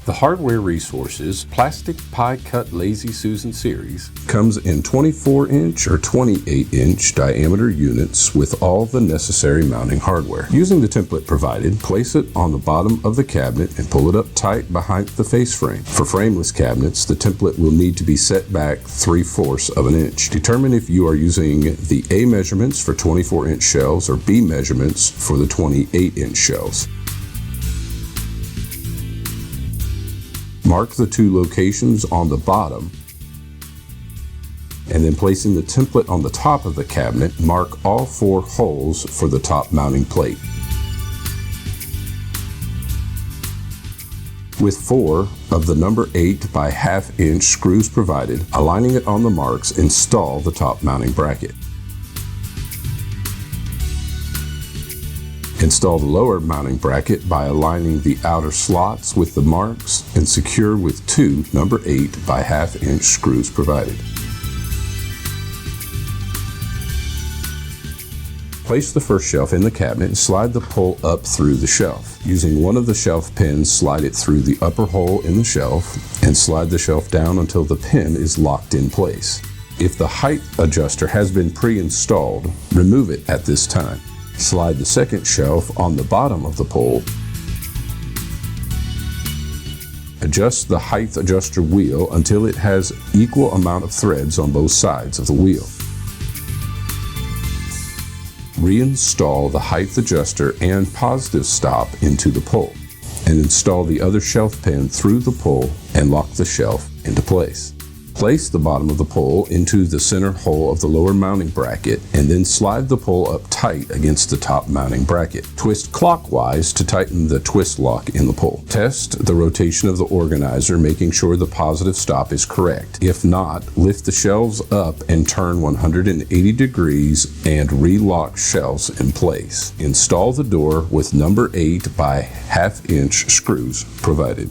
The Hardware Resources Plastic Pie Cut Lazy Susan series comes in 24-inch or 28-inch diameter units with all the necessary mounting hardware. Using the template provided, place it on the bottom of the cabinet and pull it up tight behind the face frame. For frameless cabinets, the template will need to be set back 3/4 of an inch. Determine if you are using the A measurements for 24-inch shelves or B measurements for the 28-inch shelves. Mark the two locations on the bottom, and then placing the template on the top of the cabinet, mark all 4 holes for the top mounting plate. With 4 of the number 8 by 1/2 inch screws provided, aligning it on the marks, install the top mounting bracket. Install the lower mounting bracket by aligning the outer slots with the marks and secure with 2 number 8 by 1/2 inch screws provided. Place the first shelf in the cabinet and slide the pull up through the shelf. Using one of the shelf pins, slide it through the upper hole in the shelf and slide the shelf down until the pin is locked in place. If the height adjuster has been pre-installed, remove it at this time. Slide the second shelf on the bottom of the pole. Adjust the height adjuster wheel until it has equal amount of threads on both sides of the wheel. Reinstall the height adjuster and positive stop into the pole, and install the other shelf pin through the pole and lock the shelf into place. Place the bottom of the pole into the center hole of the lower mounting bracket and then slide the pole up tight against the top mounting bracket. Twist clockwise to tighten the twist lock in the pole. Test the rotation of the organizer, making sure the positive stop is correct. If not, lift the shelves up and turn 180 degrees and relock shelves in place. Install the door with number 8 by 1/2 inch screws provided.